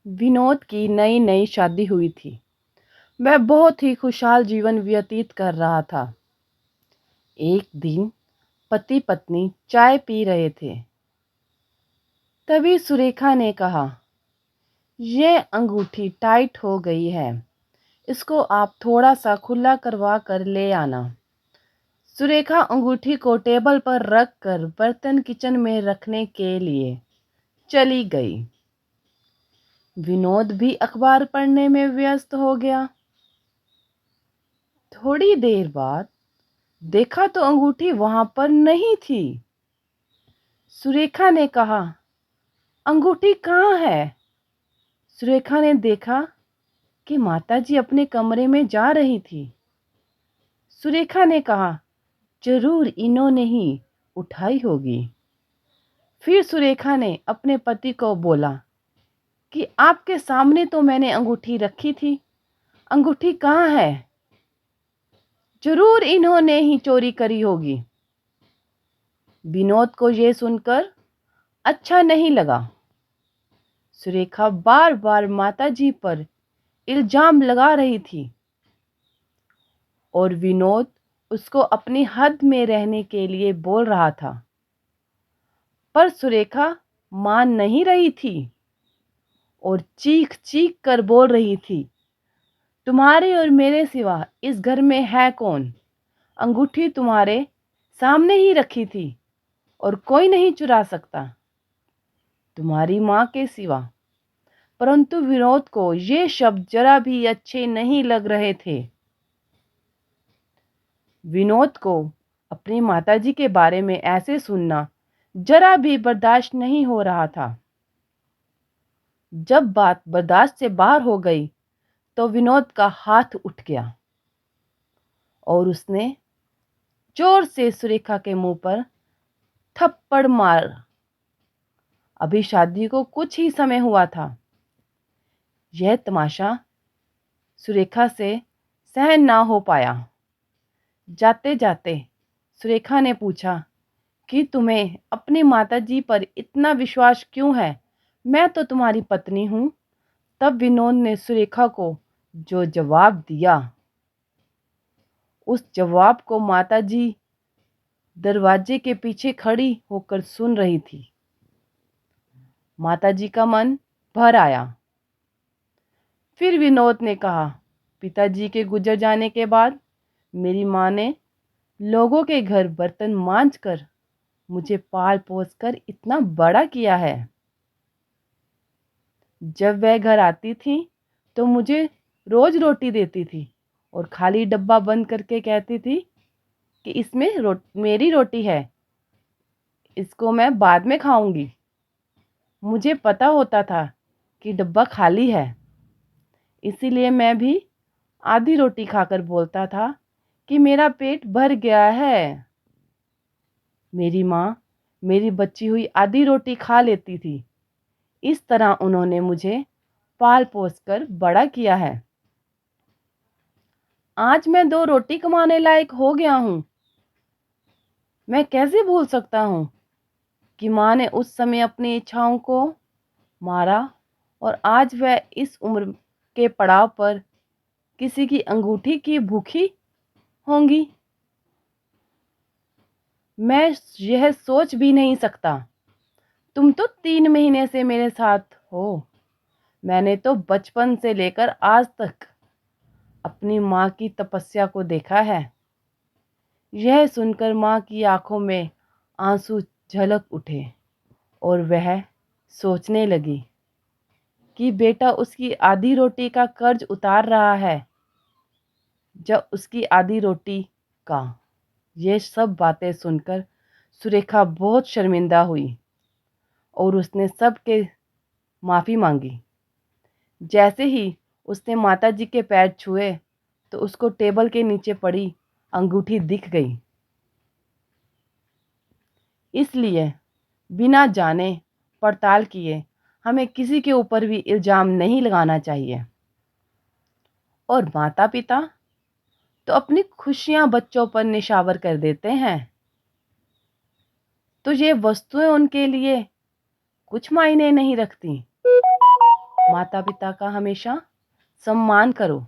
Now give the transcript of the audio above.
विनोद की नई नई शादी हुई थी। वह बहुत ही खुशहाल जीवन व्यतीत कर रहा था। एक दिन पति पत्नी चाय पी रहे थे। तभी सुरेखा ने कहा, ये अंगूठी टाइट हो गई है, इसको आप थोड़ा सा खुला करवा कर ले आना। सुरेखा अंगूठी को टेबल पर रख कर बर्तन किचन में रखने के लिए चली गई। विनोद भी अखबार पढ़ने में व्यस्त हो गया। थोड़ी देर बाद देखा तो अंगूठी वहां पर नहीं थी। सुरेखा ने कहा, अंगूठी कहाँ है? सुरेखा ने देखा कि माताजी अपने कमरे में जा रही थी। सुरेखा ने कहा, जरूर इन्होंने ही उठाई होगी। फिर सुरेखा ने अपने पति को बोला कि आपके सामने तो मैंने अंगूठी रखी थी, अंगूठी कहाँ है? जरूर इन्होंने ही चोरी करी होगी। विनोद को यह सुनकर अच्छा नहीं लगा। सुरेखा बार बार माताजी पर इल्जाम लगा रही थी और विनोद उसको अपनी हद में रहने के लिए बोल रहा था। पर सुरेखा मान नहीं रही थी और चीख चीख कर बोल रही थी, तुम्हारे और मेरे सिवा इस घर में है कौन? अंगूठी तुम्हारे सामने ही रखी थी और कोई नहीं चुरा सकता, तुम्हारी माँ के सिवा। परंतु विनोद को ये शब्द जरा भी अच्छे नहीं लग रहे थे। विनोद को अपनी माताजी के बारे में ऐसे सुनना जरा भी बर्दाश्त नहीं हो रहा था। जब बात बर्दाश्त से बाहर हो गई तो विनोद का हाथ उठ गया और उसने जोर से सुरेखा के मुंह पर थप्पड़ मार। अभी शादी को कुछ ही समय हुआ था। यह तमाशा सुरेखा से सहन ना हो पाया। जाते जाते सुरेखा ने पूछा कि तुम्हें अपनी माताजी पर इतना विश्वास क्यों है? मैं तो तुम्हारी पत्नी हूं। तब विनोद ने सुरेखा को जो जवाब दिया, उस जवाब को माताजी दरवाजे के पीछे खड़ी होकर सुन रही थी। माताजी का मन भर आया। फिर विनोद ने कहा, पिताजी के गुजर जाने के बाद मेरी माँ ने लोगों के घर बर्तन मांज कर मुझे पाल पोस कर इतना बड़ा किया है। जब वह घर आती थी तो मुझे रोज रोटी देती थी और खाली डब्बा बंद करके कहती थी कि इसमें मेरी रोटी है, इसको मैं बाद में खाऊंगी। मुझे पता होता था कि डब्बा खाली है, इसीलिए मैं भी आधी रोटी खाकर बोलता था कि मेरा पेट भर गया है। मेरी माँ मेरी बची हुई आधी रोटी खा लेती थी। इस तरह उन्होंने मुझे पाल पोस कर बड़ा किया है। आज मैं 2 रोटी कमाने लायक हो गया हूँ। मैं कैसे भूल सकता हूँ कि माँ ने उस समय अपनी इच्छाओं को मारा और आज वह इस उम्र के पड़ाव पर किसी की अंगूठी की भूखी होंगी। मैं यह सोच भी नहीं सकता। तुम तो 3 महीने से मेरे साथ हो। मैंने तो बचपन से लेकर आज तक अपनी माँ की तपस्या को देखा है। यह सुनकर माँ की आंखों में आंसू झलक उठे और वह सोचने लगी कि बेटा उसकी आधी रोटी का कर्ज उतार रहा है। जब उसकी आधी रोटी का ये सब बातें सुनकर सुरेखा बहुत शर्मिंदा हुई और उसने सबके माफ़ी मांगी। जैसे ही उसने माताजी के पैर छुए तो उसको टेबल के नीचे पड़ी अंगूठी दिख गई। इसलिए बिना जाने पड़ताल किए हमें किसी के ऊपर भी इल्ज़ाम नहीं लगाना चाहिए। और माता पिता तो अपनी खुशियां बच्चों पर निछावर कर देते हैं, तो ये वस्तुएं उनके लिए कुछ मायने नहीं रखती। माता पिता का हमेशा सम्मान करो।